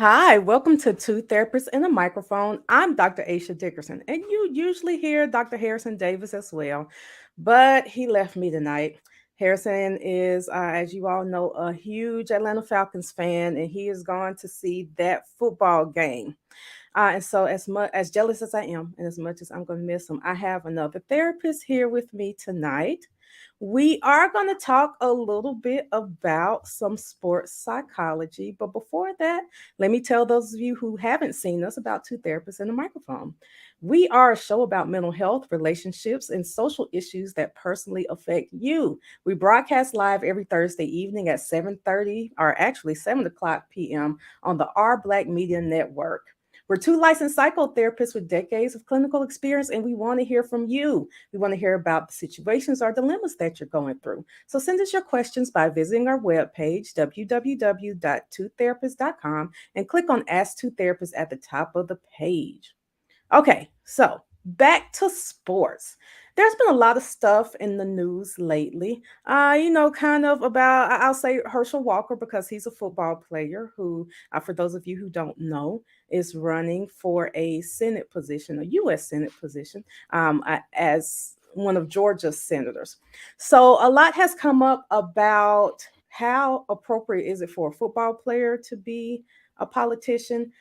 Hi, welcome to Two Therapists and a Microphone. I'm Dr. Aisha Dickerson, and you usually hear Dr. Harrison Davis as well, but he left me tonight. Harrison is, as you all know, a huge Atlanta Falcons fan, and he is going to see that football game. And so, as much as jealous as I am, and as much as I'm going to miss him, I have another therapist here with me tonight. We are going to talk a little bit about some sports psychology. But before that, let me tell those of you who haven't seen us about Two Therapists and a Microphone. We are a show about mental health, relationships, and social issues that personally affect you. We broadcast live every Thursday evening at 7:30, or actually 7 o'clock p.m. on the R Black Media Network. We're two licensed psychotherapists with decades of clinical experience, and we want to hear from you. We want to hear about the situations or dilemmas that you're going through. So send us your questions by visiting our webpage, www.twotherapist.com, and click on Ask Two Therapists at the top of the page. Okay, so back to sports. There's been a lot of stuff in the news lately. Kind of about, I'll say Herschel Walker because he's a football player who, for those of you who don't know, is running for a Senate position, a U.S. Senate position, as one of Georgia's senators. So a lot has come up about how appropriate is it for a football player to be a politician.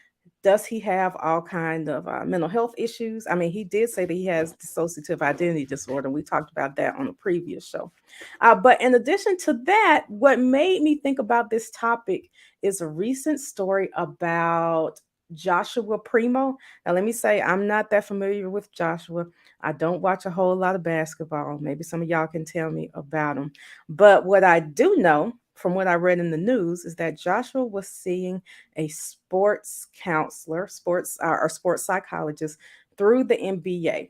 Does he have all kind of mental health issues? I mean, he did say that he has dissociative identity disorder. We talked about that on a previous show. But in addition to that, what made me think about this topic is a recent story about Joshua Primo. Now, let me say, I'm not that familiar with Joshua. I don't watch a whole lot of basketball. Maybe some of y'all can tell me about him. But what I do know from what I read in the news is that Joshua was seeing a sports counselor, sports or sports psychologist through the NBA.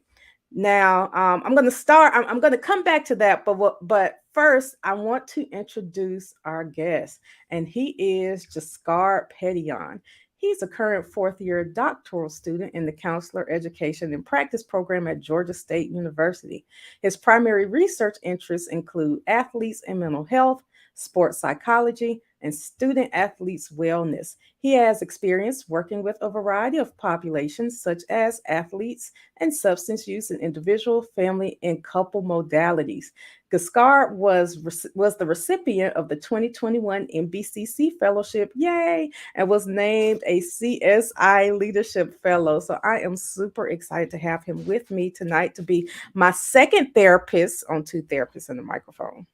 Now, I'm going to start. I'm going to come back to that, but first, I want to introduce our guest, and he is Jascar Petian. He's a current fourth year doctoral student in the Counselor Education and Practice program at Georgia State University. His primary research interests include athletes and mental health, sports psychology, and student athletes' wellness. He has experience working with a variety of populations, such as athletes and substance use in individual, family, and couple modalities. Gaskar was the recipient of the 2021 MBCC Fellowship, yay, and was named a CSI Leadership Fellow. So I am super excited to have him with me tonight to be my second therapist on Two Therapists and the Microphone.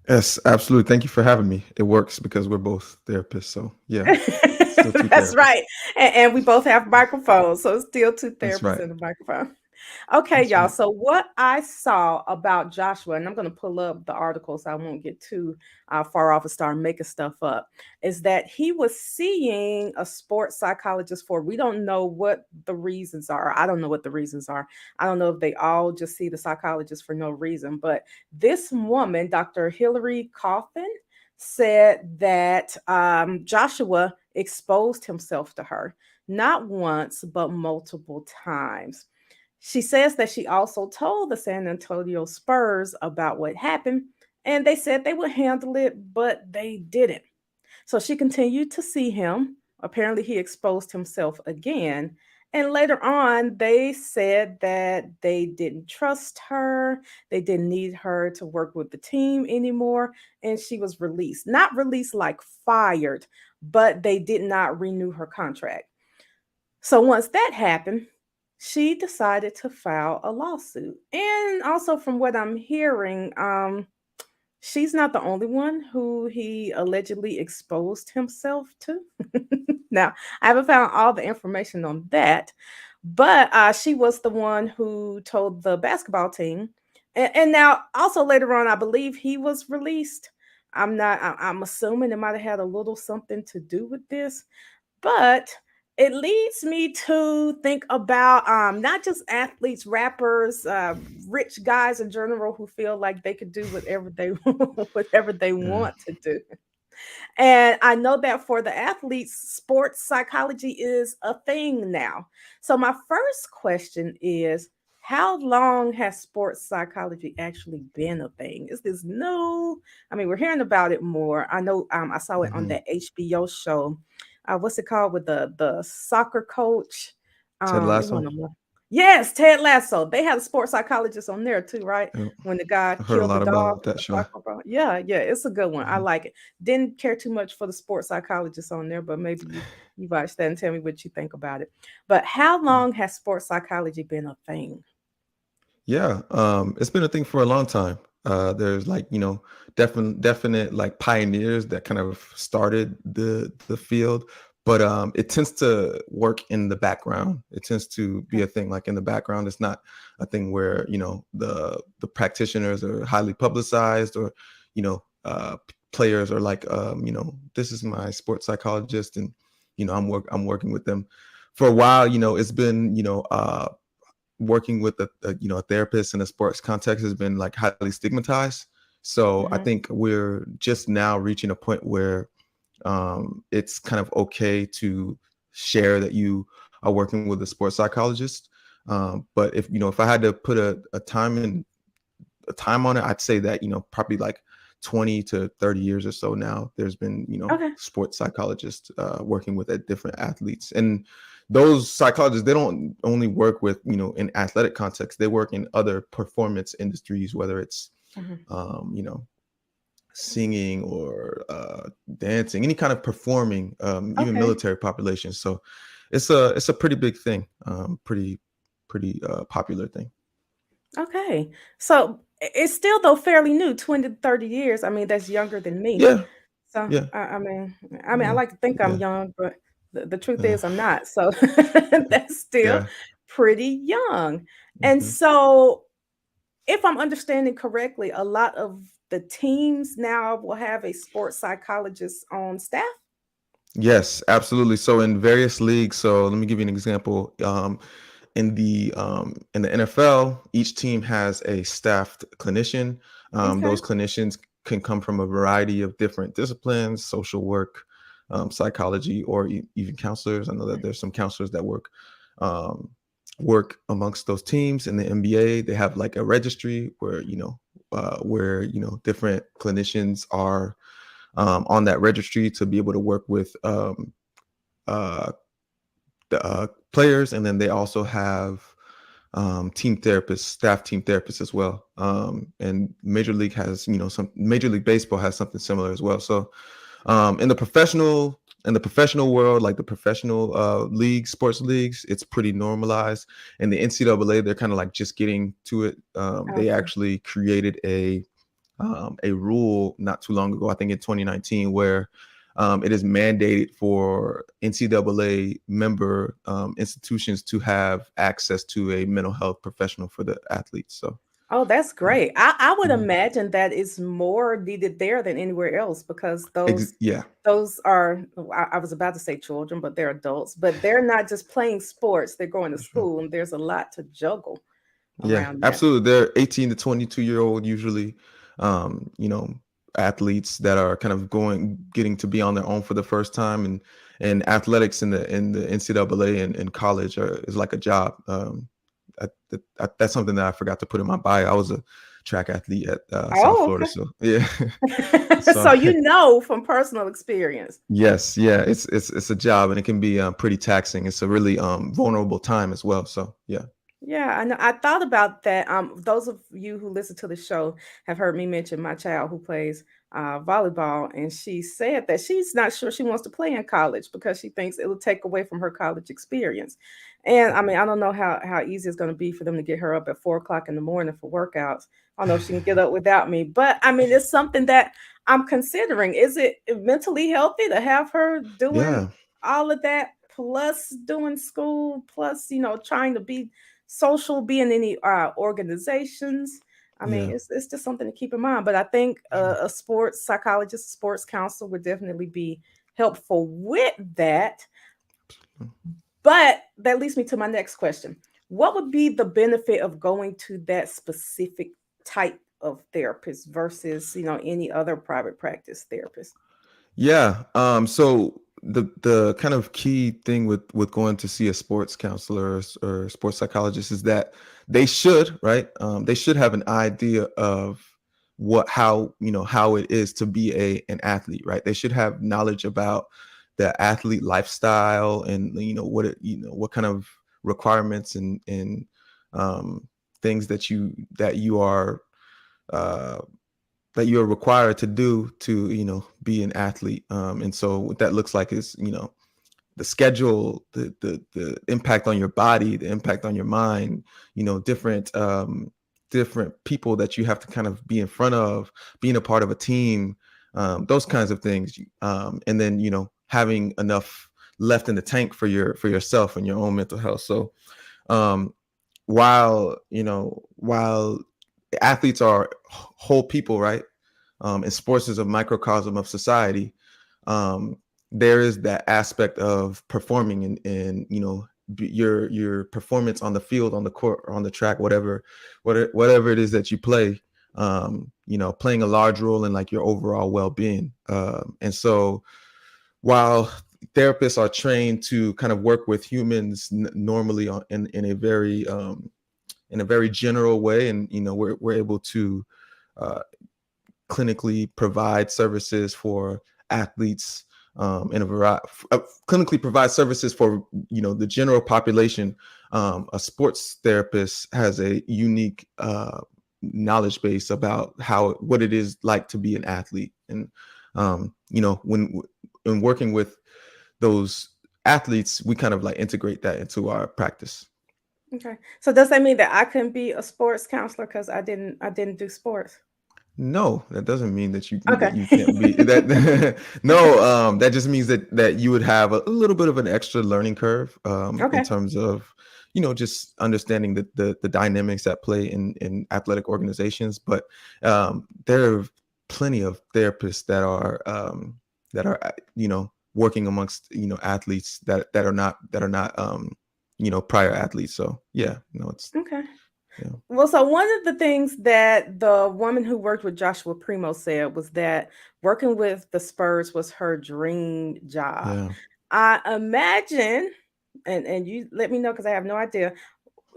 Yes, absolutely. Thank you for having me. It works because we're both therapists. So yeah, still two That's therapists. right. And we both have microphones, so it's still two That's therapists right. in the microphone. Okay, That's y'all. right. So what I saw about Joshua, and I'm going to pull up the article so I won't get too far off and start making stuff up, is that he was seeing a sports psychologist for. We don't know what the reasons are. I don't know what the reasons are. I don't know if they all just see the psychologist for no reason. But this woman, Dr. Hillary Coffin, said that Joshua exposed himself to her not once, but multiple times. She says that she also told the San Antonio Spurs about what happened, and they said they would handle it, but they didn't. So she continued to see him. Apparently, he exposed himself again. And later on, they said that they didn't trust her. They didn't need her to work with the team anymore. And she was released. Not released like fired, but they did not renew her contract. So once that happened, she decided to file a lawsuit. And also, from what I'm hearing, she's not the only one who he allegedly exposed himself to. Now, I haven't found all the information on that, but she was the one who told the basketball team. And now, also later on, I believe he was released. I'm not. I'm assuming it might have had a little something to do with this, but it leads me to think about not just athletes, rappers, rich guys in general who feel like they could do whatever they whatever they Yeah. want to do. And I know that for the athletes, sports psychology is a thing now. So my first question is, how long has sports psychology actually been a thing? Is this new? I mean, we're hearing about it more. I know I saw it on hmm that HBO show. what's it called with the soccer coach? Ted It Lasso. one of them. Yes, Ted Lasso. They had a sports psychologist on there too, right? Yeah, When the guy I heard a killed the lot dog about with that the show. soccer ball. Yeah, yeah, it's a good one. I Mhm. like it. Didn't care too much for the sports psychologist on there, but maybe you watch that and tell me what you think about it. But how long has sports psychology been a thing? Yeah, it's been a thing for a long time. There's like, definite like pioneers that kind of started the field, but it tends to work in the background. It tends to be Okay. a thing like in the background. It's not a thing where the practitioners are highly publicized, or players are like, this is my sports psychologist, and I'm working with them. For a while, it's been working with a therapist in a sports context has been like highly stigmatized. So I Mhm. think we're just now reaching a point where it's kind of okay to share that you are working with a sports psychologist. But if I had to put a time on it, I'd say that probably like 20 to 30 years or so now, there's been Okay. sports psychologists working with different athletes. And those psychologists, they don't only work with in athletic context, they work in other performance industries, whether it's Mhm. you know singing or dancing, any kind of performing, even Okay. military populations. So it's a pretty big thing, pretty popular thing. Okay. So it's still though fairly new, 20 to 30 years. I mean, that's younger than me. Yeah, So yeah, I mean, I yeah, like to think I'm yeah, young, but the truth yeah, is I'm not. So that's still yeah. pretty young. And Mhm. so if I'm understanding correctly, a lot of the teams now will have a sports psychologist on staff. Yes, absolutely. So in various leagues, so let me give you an example. In the NFL, each team has a staffed clinician. Okay. Those clinicians can come from a variety of different disciplines: social work, psychology, or even counselors. I know that there's some counselors that um, work amongst those teams. In the NBA, they have like a registry where different clinicians are on that registry to be able to work with uh, the players, and then they also have team therapists, staff team therapists as well. And Major League has, some Major League Baseball has something similar as well. So in the professional world, like the professional leagues, sports leagues, it's pretty normalized. And the NCAA, they're kind of like just getting to it. They Okay. actually created a rule not too long ago, I think in 2019, where it is mandated for NCAA member institutions to have access to a mental health professional for the athletes. So, Oh, that's yeah. great. I would Mhm. imagine that is more needed there than anywhere else because those are I was about to say children, but they're adults. But they're not just playing sports; they're going to Sure. school, and there's a lot to juggle Yeah, around that. absolutely. They're 18 to 22-year-old usually, um, you know, athletes that are kind of getting to be on their own for the first time, and athletics in the NCAA and college is like a job. That's something that I forgot to put in my bio. I was a track athlete at South Oh, Florida, so yeah. okay. So So you know from personal experience. yes, yeah, it's a job, and it can be pretty taxing. It's a really vulnerable time as well. So yeah. Yeah, I know. I thought about that. Those of you who listen to the show have heard me mention my child who plays volleyball, and she said that she's not sure she wants to play in college because she thinks it will take away from her college experience. And I mean, I don't know how easy it's going to be for them to get her up at 4 o'clock in the morning for workouts. I don't know if she can get up without me, but I mean, it's something that I'm considering. Is it mentally healthy to have her doing Yeah. all of that plus doing school plus trying to be social, be in any organizations? I mean, Yeah. it's just something to keep in mind. But I think Sure. a sports psychologist, sports counselor would definitely be helpful with that. But that leads me to my next question. What would be the benefit of going to that specific type of therapist versus, any other private practice therapist? Yeah. So the kind of key thing with going to see a sports counselor or sports psychologist is that they should, right? They should have an idea of how it is to be an athlete, right? They should have knowledge about the athlete lifestyle, and what kind of requirements and things that you are uh, that you're required to do to be an athlete. And so what that looks like is the schedule, the impact on your body, the impact on your mind, different people that you have to kind of be in front of, being a part of a team, those kinds of things. And then having enough left in the tank for yourself and your own mental health. So um, while athletes are whole people, right? And sports is a microcosm of society. There is that aspect of performing and your performance on the field, on the court, or on the track, whatever it is that you play, playing a large role in like your overall well-being. And so while therapists are trained to kind of work with humans normally in a very general way, and we're able to clinically provide services for athletes, in a variety, clinically provide services for the general population. A sports therapist has a unique knowledge base about what it is like to be an athlete, and when working with those athletes, we kind of like integrate that into our practice. Okay. So does that mean that I couldn't be a sports counselor because I didn't do sports? No, that doesn't mean that Okay. you can't be that. No, that just means that you would have a little bit of an extra learning curve, in Okay. terms of just understanding the dynamics at play in athletic organizations. But there are plenty of therapists that are working amongst athletes that are not prior athletes. So yeah, no, it's Okay. yeah. Well, so one of the things that the woman who worked with Joshua Primo said was that working with the Spurs was her dream job. Yeah. I imagine, and you let me know because I have no idea,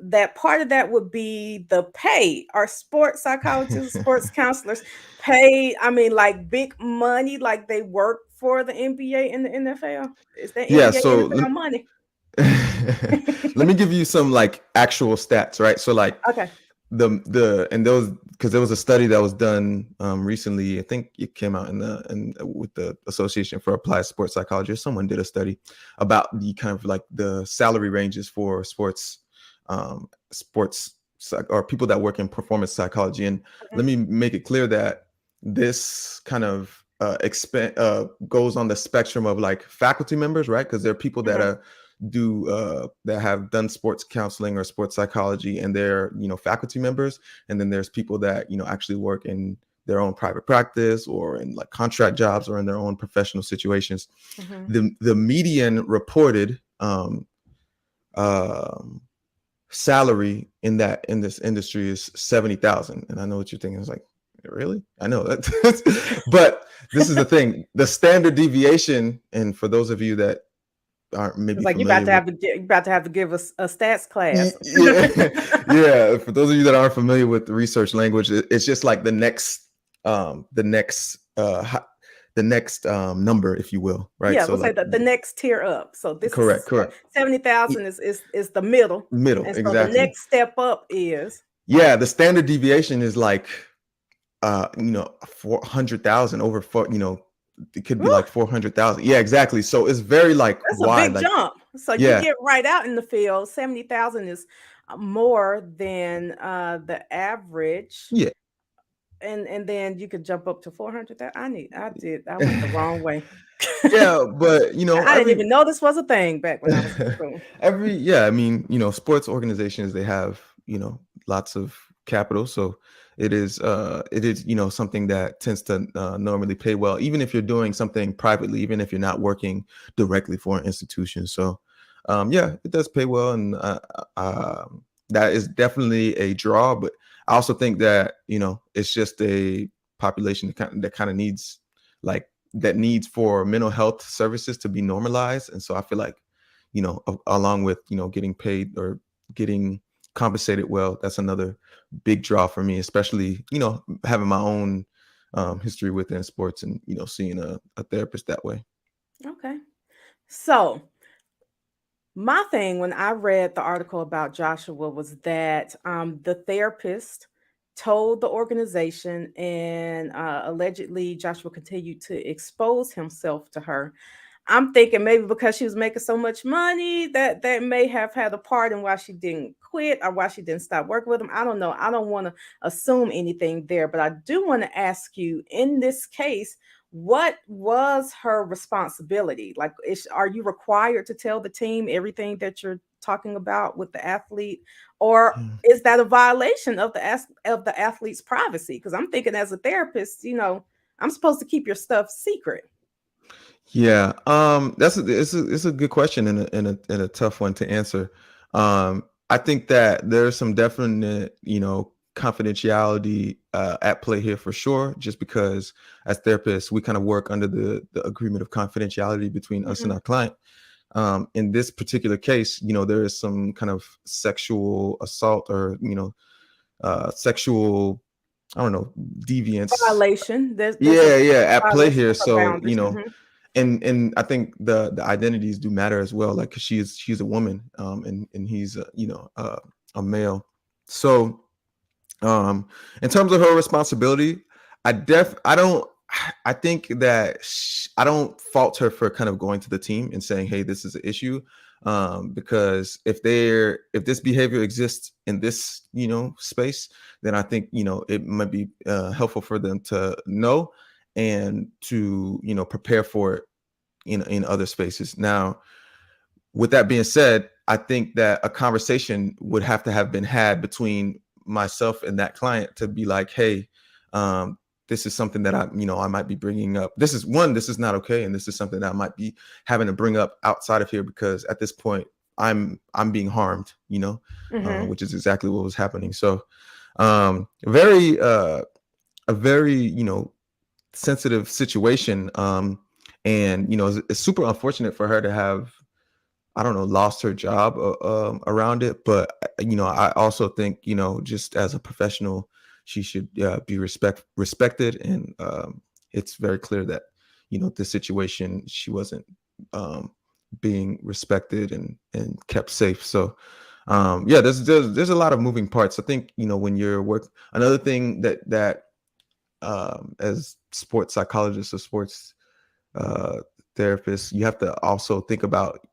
that part of that would be the pay. Are sports psychologists, sports counselors paid? I mean, like big money, like they work for the NBA and the NFL? Is that Yeah, NBA, so NFL money? let me give you some like actual stats, right? So like Okay. and those, because there was a study that was done recently. I think it came out with the Association for Applied Sports Psychology, or someone did a study about the kind of like the salary ranges for sports or people that work in performance psychology. And let me make it clear that this kind of goes on the spectrum of like faculty members, right? Because there are people that that have done sports counseling or sports psychology, and they're faculty members. And then there's people that actually work in their own private practice, or in like contract jobs, or in their own professional situations. The median reported salary in this industry is 70,000. And I know what you're thinking, is like, really? I know that. But this is the thing, the standard deviation, and for those of you that aren't maybe It's like familiar you about to have to give us a stats class. yeah, for those of you that aren't familiar with the research language, it's just like the next number, if you will, right? Yeah, So we'll say like, the next tier up. So this correct. 70,000 is the middle. Middle, And so the exactly. next step up is Yeah, the standard deviation is like 400,000 over it could be like 400,000. Yeah, exactly. So it's very like that's a wide, big like, jump. So you yeah, get right out in the field. 70,000 is more than the average. yeah. And then you could jump up to 400,000. I went the wrong way. Yeah, but I didn't even know this was a thing back when I was in school. I mean, sports organizations, they have, lots of capital. So it is something that tends to normally pay well, even if you're doing something privately, even if you're not working directly for an institution. So yeah, it does pay well. And that is definitely a draw. But I also think that, it's just a population that kind of needs for mental health services to be normalized. And so I feel like, along with, getting paid or getting compensated well, that's another big draw for me, especially, having my own history within sports, and, seeing a therapist that way. Okay. So my thing when I read the article about Joshua was that the therapist told the organization, and allegedly Joshua continued to expose himself to her. I'm thinking maybe because she was making so much money that that may have had a part in why she didn't quit or why she didn't stop working with him. I don't know. I don't want to assume anything there, but I do want to ask you in this case, what was her responsibility? Like, are you required to tell the team everything that you're talking about with the athlete, or Hmm. is that a violation of the athlete's privacy? Because I'm thinking as a therapist, I'm supposed to keep your stuff secret. Yeah, it's a good question and a tough one to answer. I think that there's some definite, confidentiality at play here for sure. Just because as therapists, we kind of work under the agreement of confidentiality between us and Hmm. our client. In this particular case, there is some kind of sexual assault or sexual, I don't know, deviance. Violation. There's a Yeah, yeah, at play violation here. of her So boundaries. Hmm. and I think the identities do matter as well. Like 'cause she's a woman, and he's a male. So in terms of her responsibility, I don't I think that I don't fault her for kind of going to the team and saying, hey, this is an issue. Because if this behavior exists in this space, then I think it might be helpful for them to know and to prepare for it in other spaces. Now, with that being said, I think that a conversation would have to have been had between myself and that client to be like, hey, this is something that I might be bringing up. This is not okay, and this is something that I might be having to bring up outside of here because at this point I'm being harmed, Hmm. which is exactly what was happening. So, very a very sensitive situation, and it's super unfortunate for her to have, I don't know, lost her job around it. But I also think just as a professional, she should be respected, and it's very clear that this situation she wasn't um, being respected and kept safe. So yeah, there's a lot of moving parts. I think when you're another thing that as sports psychologists or sports uh, therapists, you have to also think about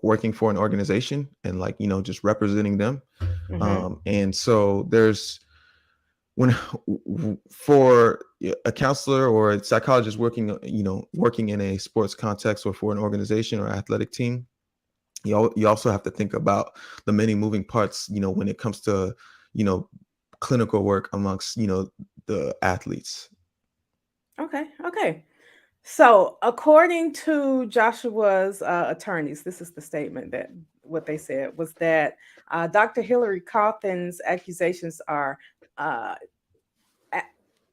working for an organization and like just representing them. Hmm. And so there's when for a counselor or a psychologist working in a sports context or for an organization or athletic team, you also have to think about the many moving parts when it comes to you know clinical work amongst the athletes. Okay. Okay. So, according to Joshua's attorneys, this is the statement that what they said was that Dr. Hillary Cawthon's accusations are uh, a-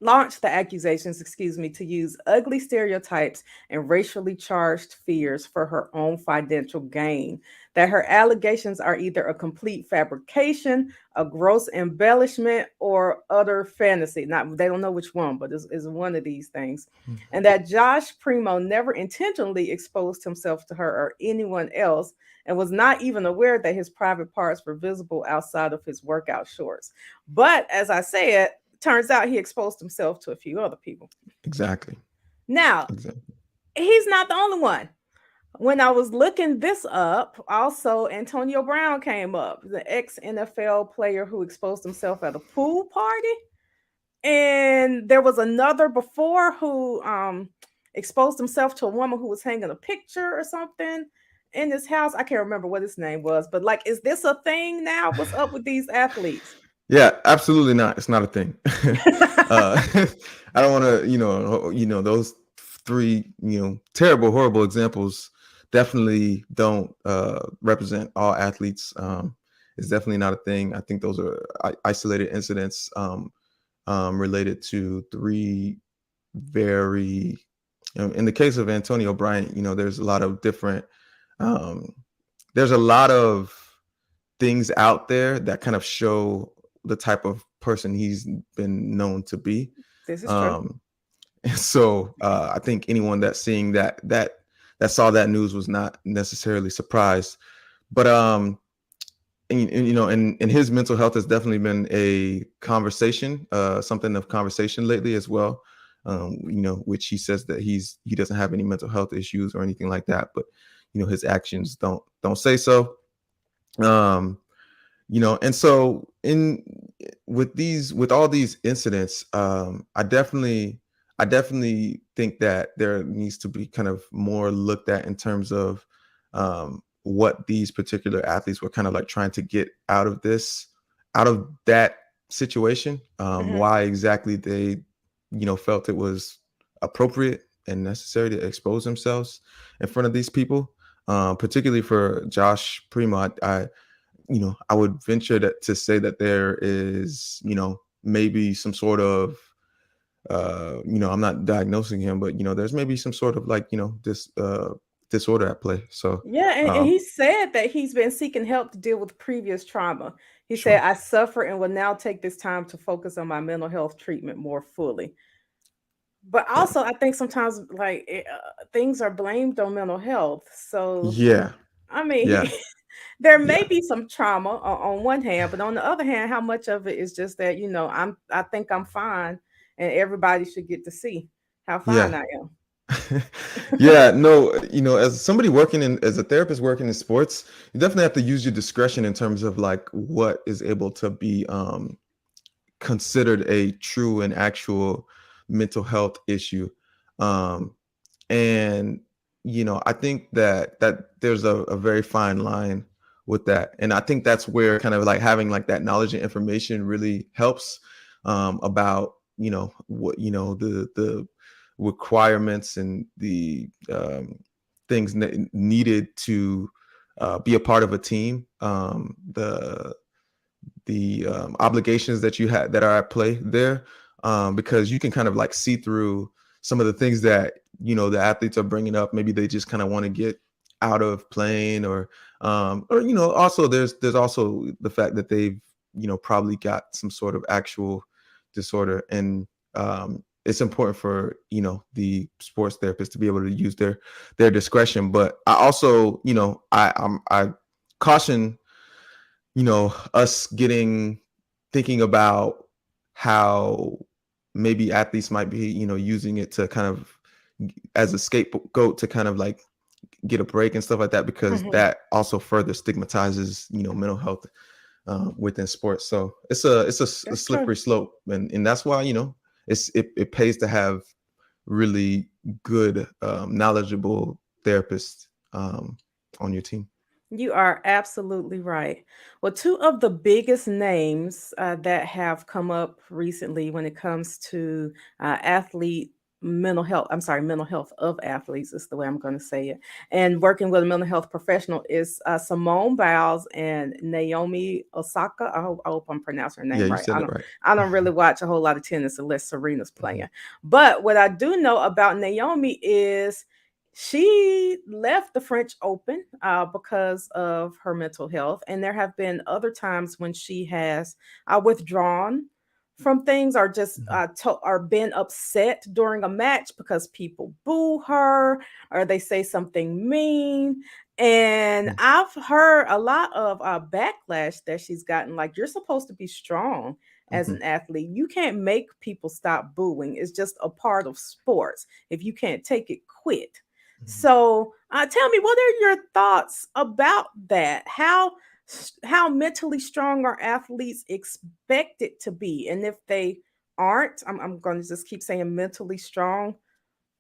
launched the accusations, excuse me, to use ugly stereotypes and racially charged fears for her own financial gain. That her allegations are either a complete fabrication, a gross embellishment, or utter fantasy. Not they don't know which one, but it's one of these things. And that Josh Primo never intentionally exposed himself to her or anyone else and was not even aware that his private parts were visible outside of his workout shorts. But as I said, turns out he exposed himself to a few other people. Exactly. Now, Exactly. he's not the only one. When I was looking this up, also Antonio Brown came up, the ex NFL player who exposed himself at a pool party. And there was another before who exposed himself to a woman who was hanging a picture or something in his house. I can't remember what his name was, but like, is this a thing now? What's up with these athletes? Yeah, absolutely not. It's not a thing. uh, I don't want to, those three, terrible, horrible examples definitely don't represent all athletes. It's definitely not a thing. I think those are isolated incidents related to three very, in the case of Antonio Bryant, there's a lot of different, um, there's a lot of things out there that kind of show the type of person he's been known to be. This is true. Um, and so I think anyone that's seeing that saw that news was not necessarily surprised. But and, you know, and his mental health has definitely been a conversation, something of conversation lately as well. You know, which he says that he doesn't have any mental health issues or anything like that, but you know, his actions don't say so. You know, and so with all these incidents, I definitely think that there needs to be kind of more looked at in terms of what these particular athletes were kind of like trying to get out of that situation. Mhm. Why exactly they, you know, felt it was appropriate and necessary to expose themselves in front of these people. Particularly for Josh Primo, you know, I would venture to say that there is, you know, maybe some sort of, you know, I'm not diagnosing him, but you know, there's maybe some sort of like, you know, this disorder at play. So, Yeah, and um, he said that he's been seeking help to deal with previous trauma. He said, sure, "I suffer and will now take this time to focus on my mental health treatment more fully." But yeah, also, I think sometimes like things are blamed on mental health. So, yeah, I mean, yeah, there may yeah, be some trauma on one hand, but on the other hand, how much of it is just that, I think I'm fine, and everybody should get to see how fine yeah. I am. Yeah, no, you know, as somebody as a therapist working in sports, you definitely have to use your discretion in terms of like what is able to be considered a true and actual mental health issue. Um, and you know, I think that there's a very fine line with that, and I think that's where kind of like having like that knowledge and information really helps, about, you know, what, you know, the requirements and the things needed to be a part of a team, the obligations that you had that are at play there, because you can kind of like see through some of the things that, you know, the athletes are bringing up. Maybe they just kind of want to get out of playing, or you know, also there's also the fact that they've, you know, probably got some sort of actual disorder, and it's important for, you know, the sports therapist to be able to use their discretion. But I also, you know, I caution, you know, us thinking about how maybe athletes might be, you know, using it to kind of as a scapegoat to kind of like get a break and stuff like that, because Mhm. that also further stigmatizes, you know, mental health within sports. So it's a That's true. slippery slope, and that's why, you know, it pays to have really good, knowledgeable therapists on your team. You are absolutely right. Well, two of the biggest names that have come up recently when it comes to athlete mental health, I'm sorry, mental health of athletes is the way I'm going to say it, and working with a mental health professional is Simone Biles and Naomi Osaka. I hope I'm pronouncing her Yeah, name you right. said it right. I don't really watch a whole lot of tennis unless Serena's Mhm. playing. But what I do know about Naomi is she left the French Open because of her mental health, and there have been other times when she has withdrawn from things, or just Mhm. or been upset during a match because people boo her or they say something mean. And Mhm. I've heard a lot of backlash that she's gotten. Like, you're supposed to be strong as Mhm. an athlete. You can't make people stop booing. It's just a part of sports. If you can't take it, quit. Mhm. So, tell me, what are your thoughts about that? How mentally strong are athletes expected to be? And if they aren't, I'm going to just keep saying mentally strong.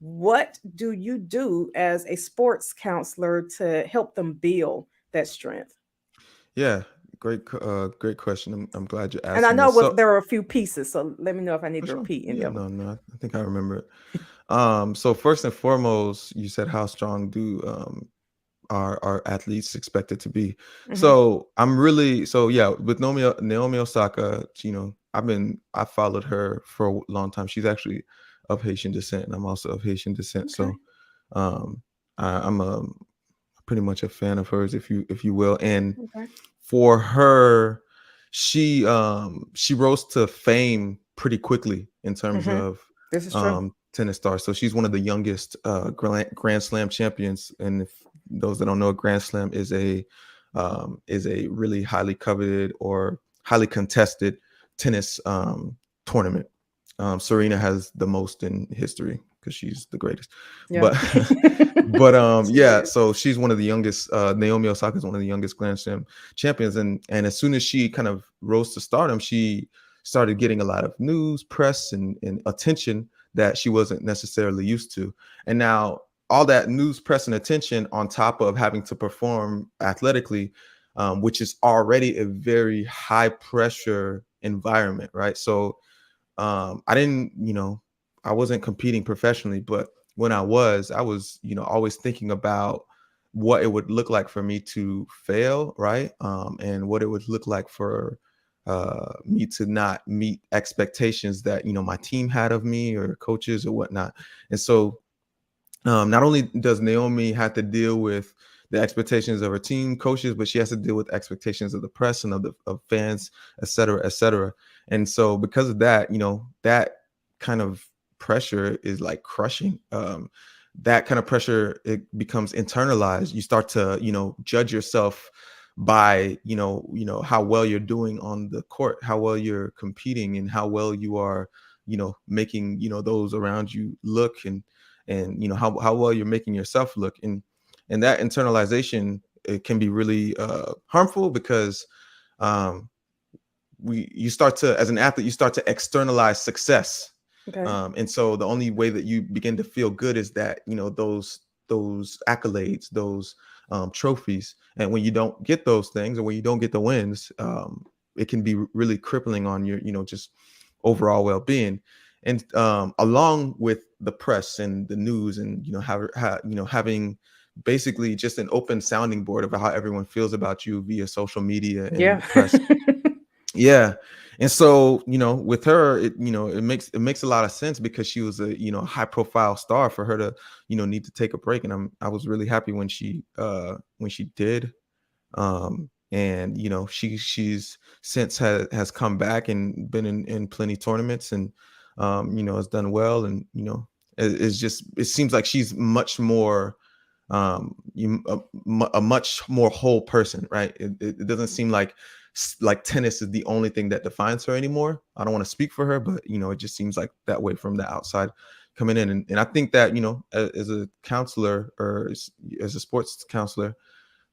What do you do as a sports counselor to help them build that strength? Yeah, great question. I'm glad you're And I asking know this. So, there are a few pieces, so let me know if I need for to sure. repeat any Yeah, of them. no, I think I remember it. So first and foremost, you said how strong do our athletes expected to be. Hmm. So so yeah, with Naomi Osaka, you know, I followed her for a long time. She's actually of Haitian descent, and I'm also of Haitian descent. Okay. So um I'm pretty much a fan of hers, if you will. And Okay. for her, she rose to fame pretty quickly in terms Hmm. of This is true. tennis star. So she's one of the youngest Grand Slam champions. And if those that don't know, a Grand Slam is a really highly coveted or highly contested tennis tournament. Serena has the most in history because she's the greatest. Yeah. But yeah, She so she's one of the youngest. Naomi Osaka is one of the youngest Grand Slam champions, and as soon as she kind of rose to stardom, she started getting a lot of news, press, and attention that she wasn't necessarily used to. And now all that news, press, and attention on top of having to perform athletically, which is already a very high pressure environment, right? So I didn't, I wasn't competing professionally, but when I was, always thinking about what it would look like for me to fail, right? And what it would look like for me to not meet expectations that, my team had of me or coaches or whatnot. And so not only does Naomi have to deal with the expectations of her team, coaches, but she has to deal with expectations of the press and of fans, et cetera, et cetera. And so because of that, that kind of pressure is like crushing. That kind of pressure, it becomes internalized. You start to, judge yourself by, how well you're doing on the court, how well you're competing, and how well you are, making, those around you look, and how well you're making yourself look. And that internalization, it can be really harmful because you start to, as an athlete, you start to externalize success. Okay. And so the only way that you begin to feel good is that, those accolades, those trophies. And when you don't get those things, or when you don't get the wins, it can be really crippling on your, just overall well-being. And along with the press and the news, and having basically just an open sounding board about how everyone feels about you via social media and Yeah. the press. Yeah. And so, with her, it makes a lot of sense, because she was a, high profile star, for her to, need to take a break. And I was really happy when she did. And, she's since has come back and been in plenty tournaments, and, has done well. And, it seems like she's much more, a much more whole person, right? It doesn't seem like tennis is the only thing that defines her anymore. I don't want to speak for her, but it just seems like that way from the outside coming in. And I think that, as a counselor, or as a sports counselor,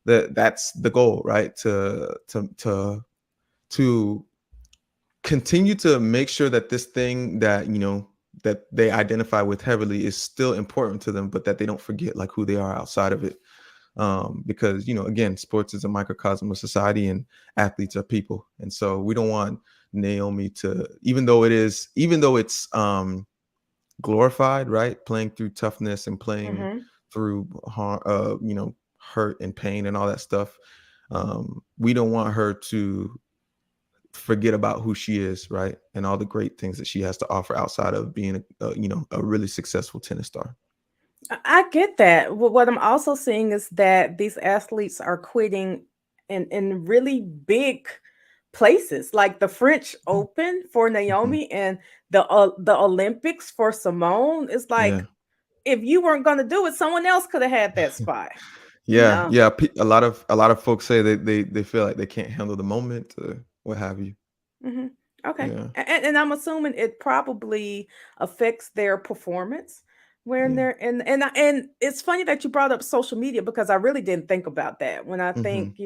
that's the goal, right? To continue to make sure that this thing that, that they identify with heavily is still important to them, but that they don't forget like who they are outside of it. Because, again, sports is a microcosm of society, and athletes are people. And so we don't want Naomi to, even though it's glorified, right? Playing through toughness and playing through hurt and pain and all that stuff. We don't want her to forget about who she is, right? And all the great things that she has to offer outside of being a really successful tennis star. I get that. What I'm also seeing is that these athletes are quitting in really big places, like the French Open for Naomi, and the Olympics for Simone. It's like, Yeah. if you weren't going to do it, someone else could have had that spot. Yeah. Yeah. A lot of folks say they feel like they can't handle the moment, or what have you. Hmm. Okay. Yeah. And I'm assuming it probably affects their performance when Yeah. they're and it's funny that you brought up social media, because I really didn't think about that. When I think,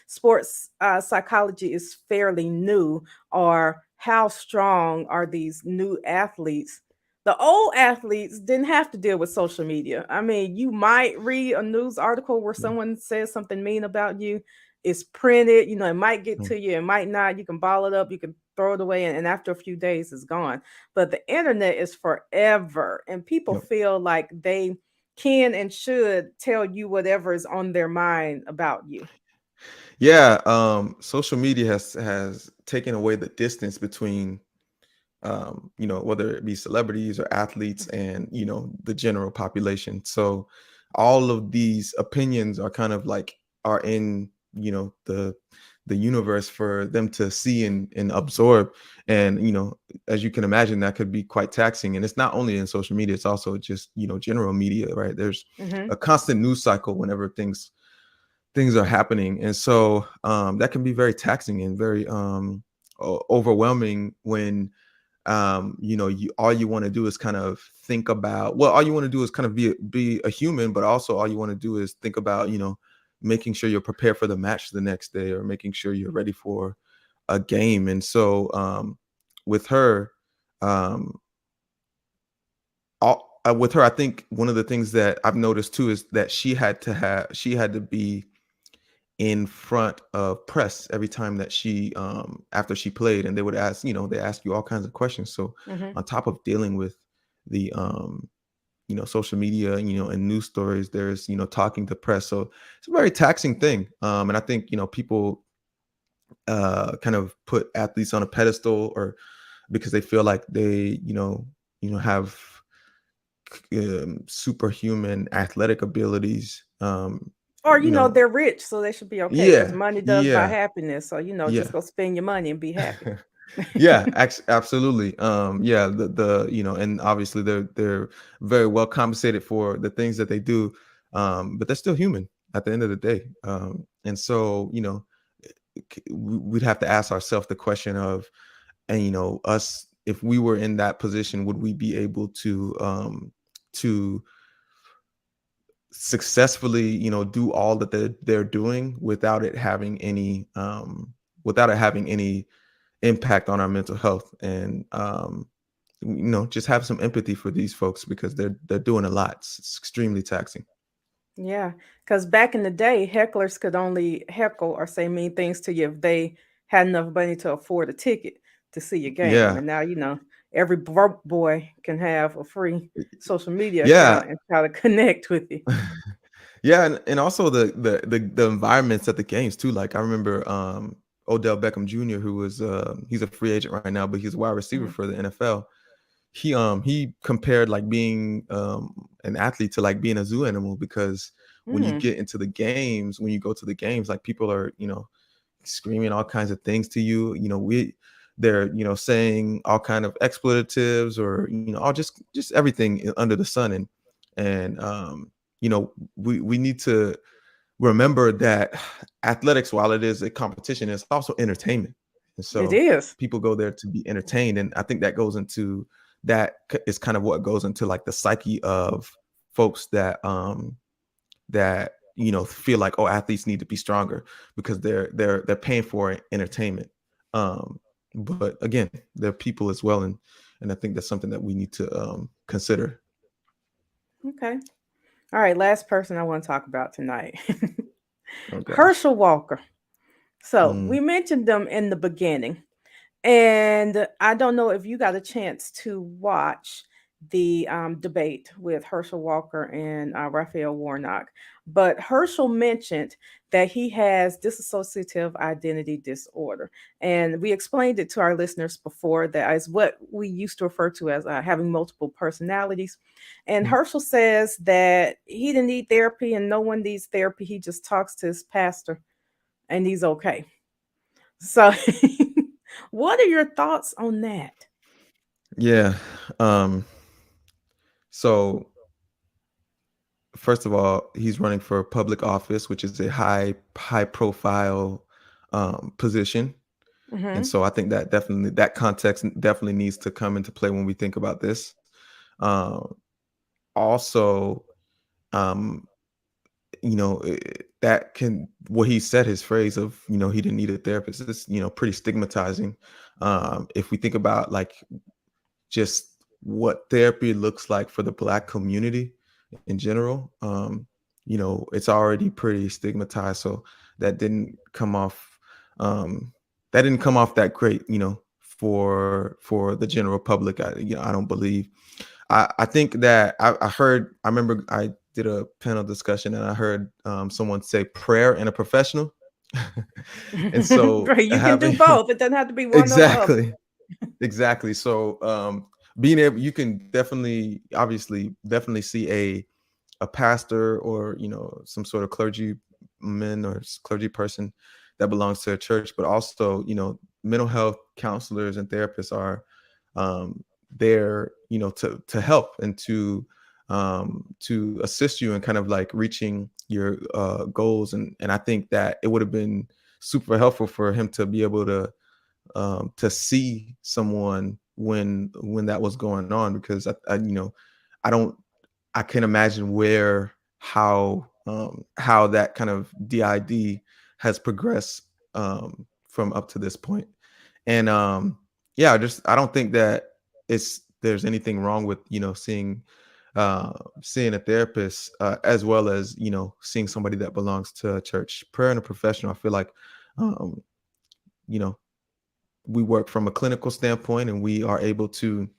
sports psychology is fairly new, or how strong are these new athletes? The old athletes didn't have to deal with social media. I mean, you might read a news article where Yeah. someone says something mean about you. It's printed, it might get Mm. to you, it might not. You can ball it up, you can throw it away, and after a few days it's gone. But the internet is forever, and people Yep. feel like they can and should tell you whatever is on their mind about you. Yeah. Social media has taken away the distance between whether it be celebrities or athletes and, the general population. So all of these opinions are kind of like, are in, the the universe for them to see and absorb. And as you can imagine, that could be quite taxing. And it's not only in social media, it's also just general media, right? There's Hmm. a constant news cycle whenever things are happening. And so that can be very taxing and very overwhelming when you all you want to do is kind of think about, well, all you want to do is kind of be a human, but also all you want to do is think about making sure you're prepared for the match the next day, or making sure you're ready for a game. And so with her um with her, I think one of the things that I've noticed too is that she had to be in front of press every time that she after she played, and they would ask, they ask you all kinds of questions. So Hmm. on top of dealing with the social media, and news stories, there's talking to press. So it's a very taxing thing. And I think people kind of put athletes on a pedestal, or because they feel like they have superhuman athletic abilities. Or, you know they're rich, so they should be okay because yeah, money does buy yeah, happiness. So, just yeah. go spend your money and be happy. Yeah, absolutely. Yeah, the and obviously they're very well compensated for the things that they do, but they're still human at the end of the day. And so we'd have to ask ourselves the question of, and us, if we were in that position, would we be able to successfully do all that they're doing without it having any impact on our mental health? And just have some empathy for these folks, because they're doing a lot. It's extremely taxing. Yeah, because back in the day, hecklers could only heckle or say mean things to you if they had enough money to afford a ticket to see your game. Yeah, And now, every broke boy can have a free social media yeah. account and try to connect with you. Yeah, and also the environments at the games too. Like I remember Odell Beckham Jr., who was he's a free agent right now, but he's a wide receiver Mhm. for the NFL. He compared like being an athlete to like being a zoo animal, because when you Mm. get into the games, when you go to the games, like people are screaming all kinds of things to you. They're saying all kind of expletives, or all just everything under the sun. And we need to remember that athletics, while it is a competition, is also entertainment. And It so is. people go there to be entertained. And I think is kind of what goes into like the psyche of folks that feel like, oh, athletes need to be stronger because they're paying for entertainment. But again, they're people as well. And I think that's something that we need to consider. Okay. All right. Last person I want to talk about tonight. Oh gosh. Herschel Walker. So Mm. we mentioned them in the beginning. And I don't know if you got a chance to watch the debate with Herschel Walker and Raphael Warnock, but Herschel mentioned that he has dissociative identity disorder. And we explained it to our listeners before, that is what we used to refer to as having multiple personalities. And Mm. Herschel says that he didn't need therapy and no one needs therapy. He just talks to his pastor and he's okay. So, what are your thoughts on that? Yeah. Um, so first of all, he's running for public office, which is a high profile position. And Hmm. so I think that definitely, that context definitely needs to come into play when we think about this. Um, Also, um, that can, what he said, his phrase of, he didn't need a therapist, is, pretty stigmatizing. If we think about like just what therapy looks like for the Black community in general, it's already pretty stigmatized. So that didn't come off, um, that great, for the general public. I don't believe. I think that I remember I did a panel discussion, and I heard someone say prayer and a professional. And so Right, you can do having both. It doesn't have to be one or the other. exactly. Exactly. So being able, you can definitely, obviously, definitely see a pastor, or some sort of clergyman or clergy person that belongs to a church, but also, you know, mental health counselors and therapists are there, you know, to help and to assist you in kind of like reaching your goals. And I think that it would have been super helpful for him to be able to see someone when that was going on, because I you know, I can imagine how that kind of DID has progressed from up to this point. And yeah, I don't think that there's anything wrong with, you know, seeing a therapist, as well as, you know, seeing somebody that belongs to a church. Prayer and a professional, I feel like, you know, we work from a clinical standpoint and we are able to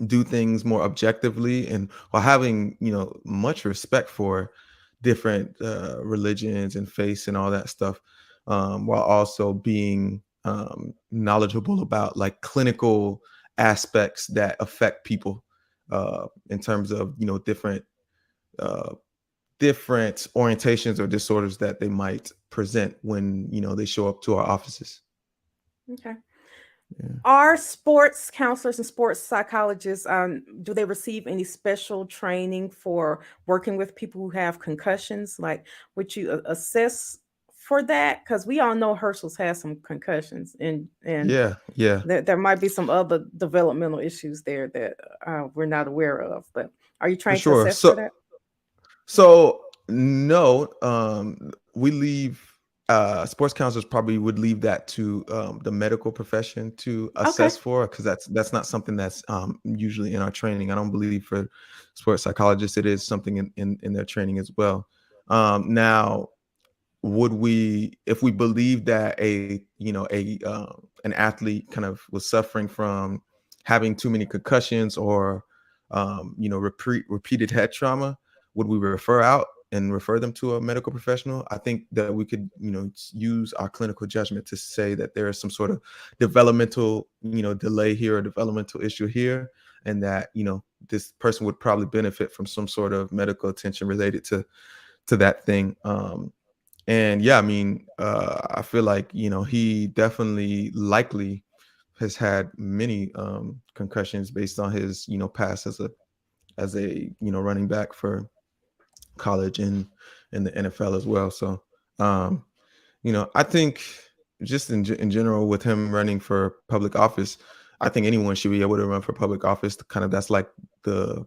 do things more objectively, and while having, you know, much respect for different religions and faiths and all that stuff, while also being knowledgeable about like clinical aspects that affect people in terms of, you know, different orientations or disorders that they might present when, you know, they show up to our offices. Okay. Yeah. Are sports counselors and sports psychologists, do they receive any special training for working with people who have concussions? Like, would you assess for that? Because we all know Herschel's has some concussions, and Yeah. there might be some other developmental issues there that we're not aware of. But are you For trying to sure. assess for that? So no, we leave sports counselors probably would leave that to the medical profession to assess Okay. for, because that's not something that's usually in our training. I don't believe for sports psychologists it is something in their training as well. Now, would we, if we believe that an athlete kind of was suffering from having too many concussions or repeated head trauma, would we refer out and refer them to a medical professional? I think that we could, you know, use our clinical judgment to say that there is some sort of developmental, you know, delay here or developmental issue here, and that, you know, this person would probably benefit from some sort of medical attention related to that thing. And yeah, I mean, I feel like, you know, he definitely likely has had many concussions based on his, you know, past as a you know, running back for college and in the NFL as well. So, you know, I think just in general with him running for public office, I think anyone should be able to run for public office. That's like the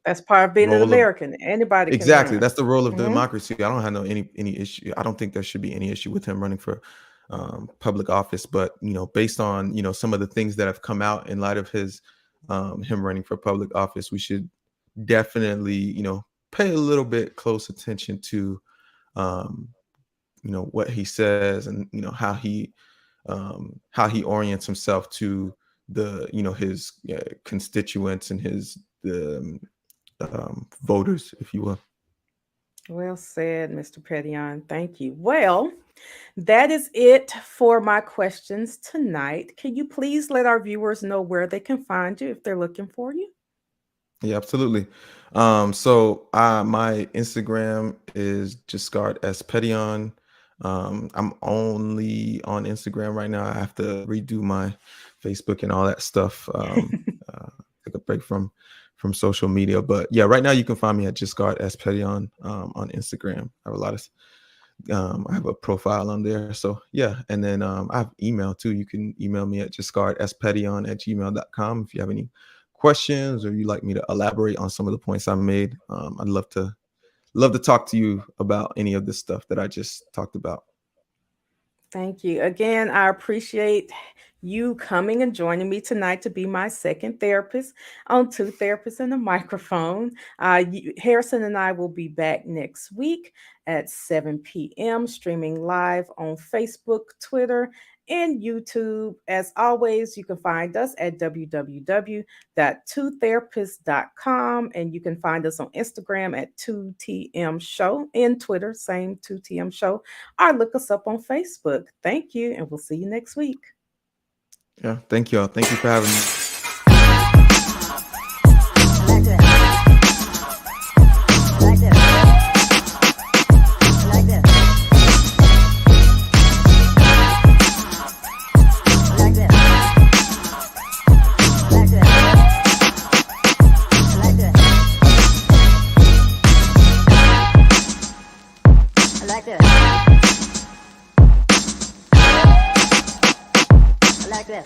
That's part of being an role of, American. Anybody can exactly, run. that's the role of Hmm. democracy. I don't have any issue. I don't think there should be any issue with him running for public office. But, you know, based on, you know, some of the things that have come out in light of his him running for public office, we should definitely, you know, pay a little bit close attention to you know, what he says, and, you know, how he orients himself to the, you know, his constituents and the voters, if you will. Well said, Mr. Petion. Thank you. Well, that is it for my questions tonight. Can you please let our viewers know where they can find you if they're looking for you? Yeah, absolutely. So my Instagram is Giscard S. Petion. I'm only on Instagram right now. I have to redo my Facebook and all that stuff. Take a break from social media, but yeah, right now you can find me at Giscard S. Petion on Instagram. I have a lot of I have a profile on there. So yeah, and then I have email too. You can email me at giscardspetion@gmail.com if you have any questions or you'd like me to elaborate on some of the points I made. I'd love to talk to you about any of this stuff that I just talked about. Thank you. Again, I appreciate you coming and joining me tonight to be my second therapist on Two Therapists and a Microphone. Harrison and I will be back next week at 7 p.m., streaming live on Facebook, Twitter, and YouTube. As always, you can find us at www.twotherapists.com, and you can find us on Instagram at 2TM Show, and Twitter, same 2TM Show, or look us up on Facebook. Thank you, and we'll see you next week. Yeah, thank you all. Thank you for having me. like this. I like this.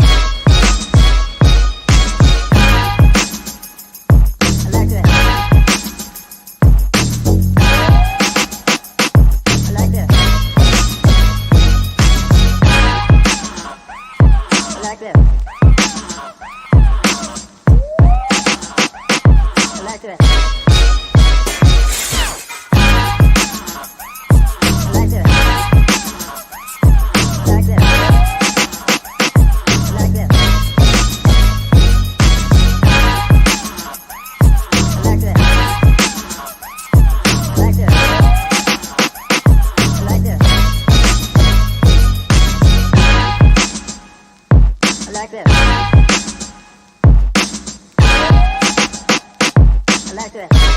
I like this. I like this. I like this. I like this. I like this.